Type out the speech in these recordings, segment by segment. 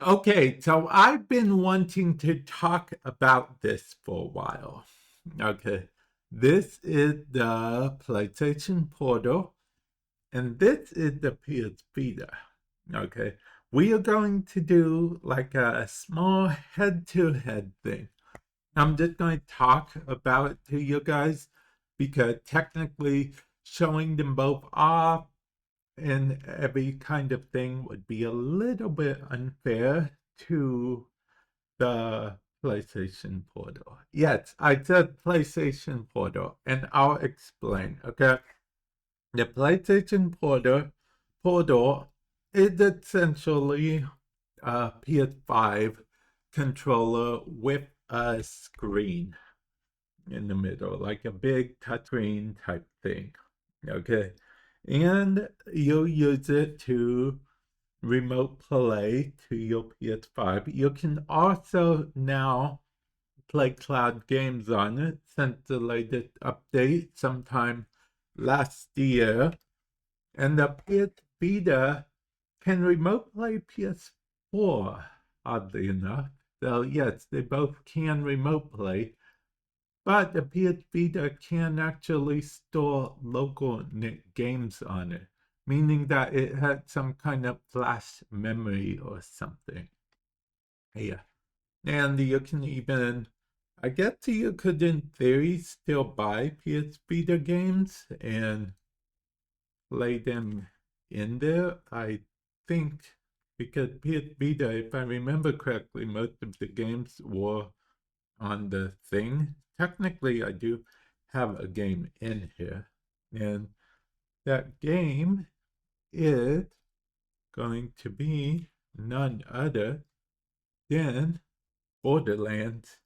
Okay, so I've been wanting to talk about this for a while. Okay, this is the PlayStation Portal, and this is the PS Vita. Okay, we are going to do like a small head to head thing. I'm just going to talk about it to you guys because technically showing them both off and every kind of thing would be a little bit unfair to the PlayStation Portal. Yes, I said PlayStation Portal, and I'll explain. Okay, the PlayStation Portal is essentially a PS5 controller with a screen in the middle, like a big touchscreen type thing. Okay, and you'll use it to remote play to your PS5. You can also now play cloud games on it since the latest update sometime last year. And the PS Vita can remote play PS4, oddly enough. So, yes, they both can remote play, but the PS Vita can actually store local games on it, meaning that it had some kind of flash memory or something. Yeah. And you can even, I guess you could, in theory, still buy PS Vita games and play them in there. I think because PS Vita, if I remember correctly, most of the games were on the thing. Technically, I do have a game in here, and that game is going to be none other than Borderlands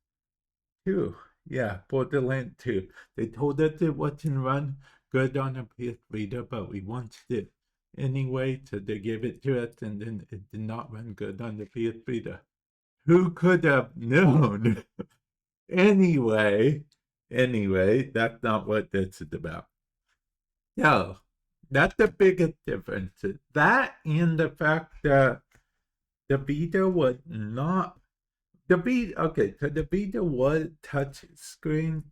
2. Yeah, Borderlands 2. They told us it wouldn't run good on a PS Vita, but we wanted it anyway, so they gave it to us, and then it did not run good on the PS Vita. Who could have known? Anyway, that's not what this is about. No, that's the biggest difference. That and the fact that the Vita was not the Vita. Okay, so the Vita was touch screen,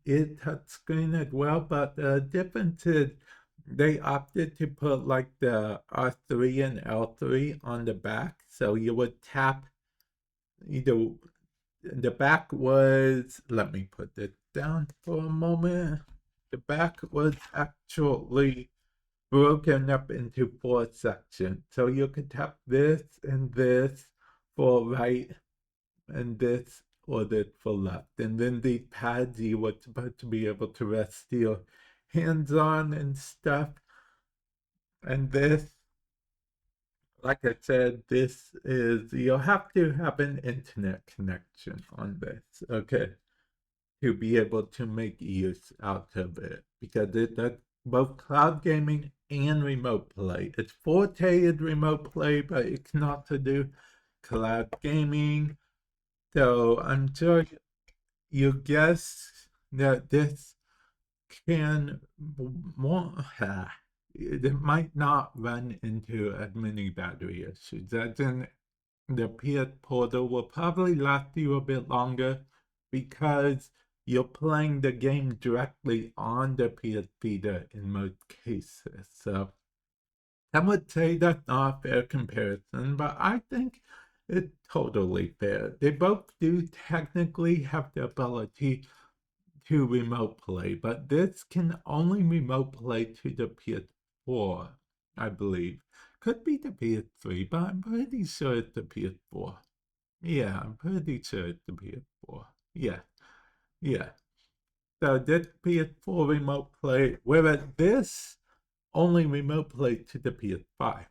touch screen as well, but the difference is they opted to put like the R3 and L3 on the back, so you would tap either the back was, let me put it down for a moment. The back was actually broken up into four sections. So you could tap this and this for right and this or this for left. And then the pads you were supposed to be able to rest your hands on and stuff. And this, like I said, this is, you'll have to have an internet connection on this, okay, to be able to make use out of it because it does both cloud gaming and remote play. Its forte is remote play, but it can also do cloud gaming. So I'm sure you guess that this can it might not run into as many battery issues. As in the PS Portal will probably last you a bit longer because you're playing the game directly on the PS Vita in most cases. So I would say that's not a fair comparison, but I think it's totally fair. They both do technically have the ability to remote play, but this can only remote play to the PS4, I believe. Could be the PS3, but I'm pretty sure it's the PS4. Yeah, I'm pretty sure it's the PS4. Yeah, yeah. So this PS4 remote play, whereas this only remote play to the PS5.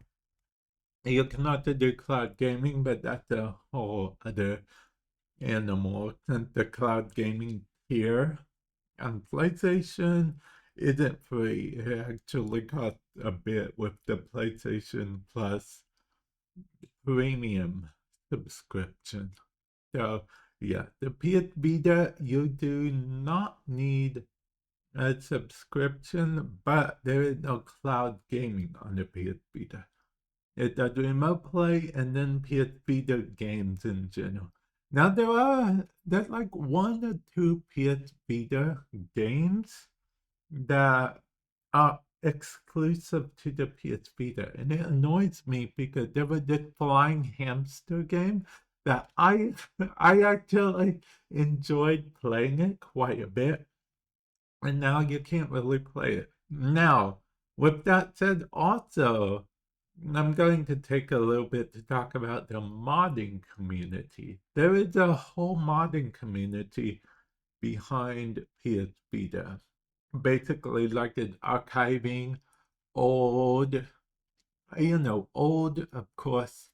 You can also do cloud gaming, but that's a whole other animal. Since the cloud gaming here on PlayStation isn't free. It actually costs a bit with the PlayStation Plus premium subscription. So, yeah, the PS Vita, you do not need a subscription, but there is no cloud gaming on the PS Vita. It does remote play and then PS Vita games in general. Now there's like one or two PS Vita games that are exclusive to the PS Vita, and it annoys me because there was this flying hamster game that I actually enjoyed playing it quite a bit, and now you can't really play it. Now, with that said, also, I'm going to take a little bit to talk about the modding community. There is a whole modding community behind PS Vita. Basically, like it's archiving old, old, of course,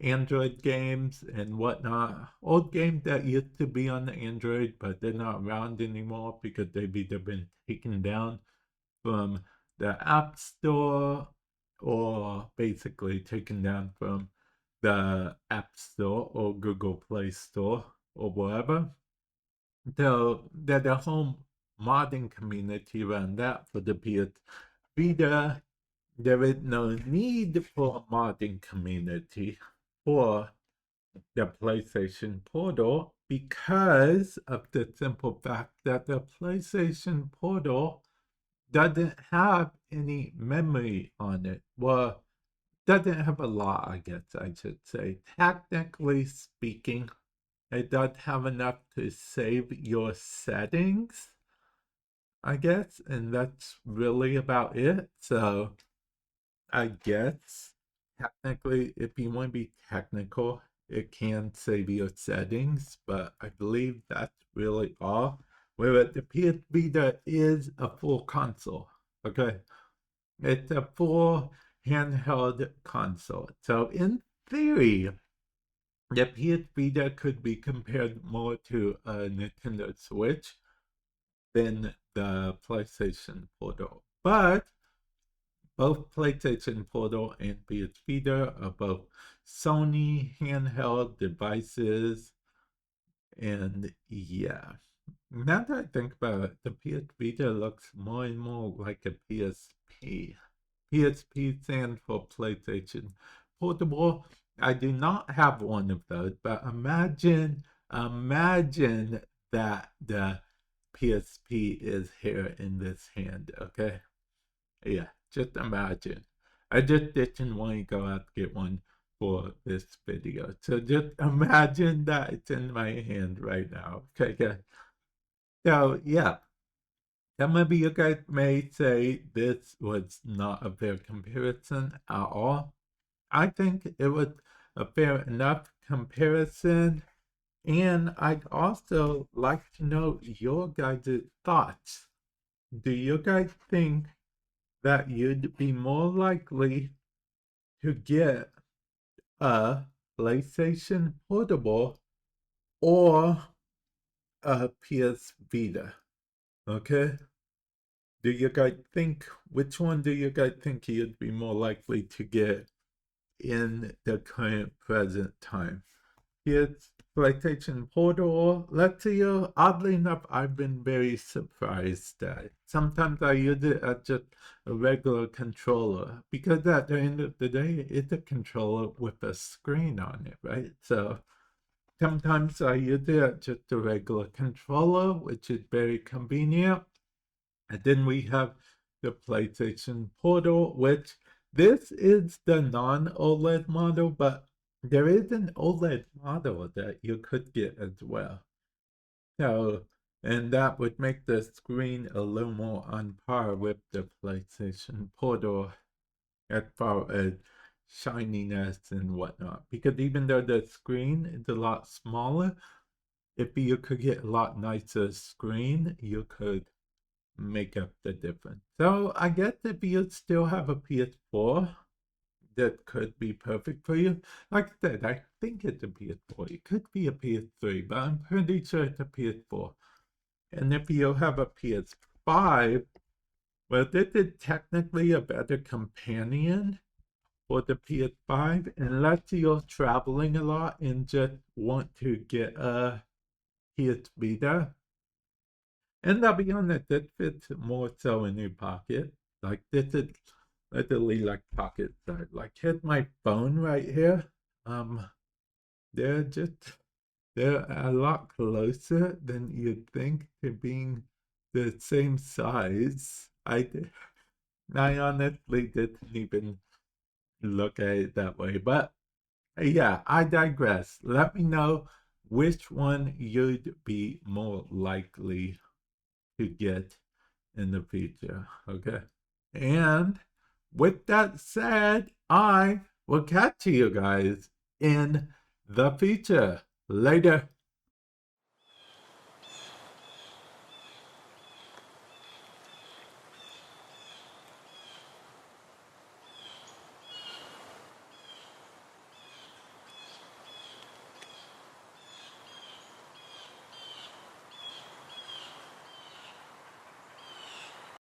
Android games and whatnot. Old games that used to be on the Android, but they're not around anymore because they've either been taken down from the App Store or basically taken down from the App Store or Google Play Store or wherever. So there's a whole modding community around that for the PS Vita. There is no need for a modding community for the PlayStation Portal because of the simple fact that the PlayStation Portal doesn't have any memory on it. Well, doesn't have a lot, I guess I should say. Technically speaking, it does have enough to save your settings, I guess, and that's really about it. So I guess technically, if you want to be technical, it can save your settings, but I believe that's really all. Whereas the PS Vita is a full console. Okay, it's a full handheld console. So in theory, the PS Vita could be compared more to a Nintendo Switch than the PlayStation Portal. But both PlayStation Portal and PS Vita are both Sony handheld devices. And yeah, now that I think about it, the PS Vita looks more and more like a PSP. PSP stands for PlayStation Portable. I do not have one of those, but imagine that the PSP is here in this hand, okay? Yeah, just imagine. I just didn't want to go out to get one for this video. So just imagine that it's in my hand right now. Okay. So yeah, some of you guys may say this was not a fair comparison at all. I think it was a fair enough comparison. And I'd also like to know your guys' thoughts. Do you guys think that you'd be more likely to get a PlayStation Portable or a PS Vita? Okay? Do you guys think, which one do you guys think you'd be more likely to get in the current present time? PS PlayStation Portal, let's see, oddly enough, I've been very surprised that sometimes I use it as just a regular controller because at the end of the day, it's a controller with a screen on it, right? So sometimes I use it as just a regular controller, which is very convenient. And then we have the PlayStation Portal, which this is the non-OLED model, but there is an OLED model that you could get as well. So, and that would make the screen a little more on par with the PlayStation Portal as far as shininess and whatnot. Because even though the screen is a lot smaller, if you could get a lot nicer screen, you could make up the difference. So I guess if you still have a PS4, that could be perfect for you. Like I said, I think it's a PS4. It could be a PS3, but I'm pretty sure it's a PS4. And if you have a PS5, well, this is technically a better companion for the PS5, unless you're traveling a lot and just want to get a PS Vita. And I'll be honest, it fits more so in your pocket. Like this is literally like pocket size. Like here's my phone right here. They're just they're a lot closer than you'd think to being the same size. I honestly didn't even look at it that way. But yeah, I digress. Let me know which one you'd be more likely to get in the future. Okay. And with that said, I will catch you guys in the future. Later.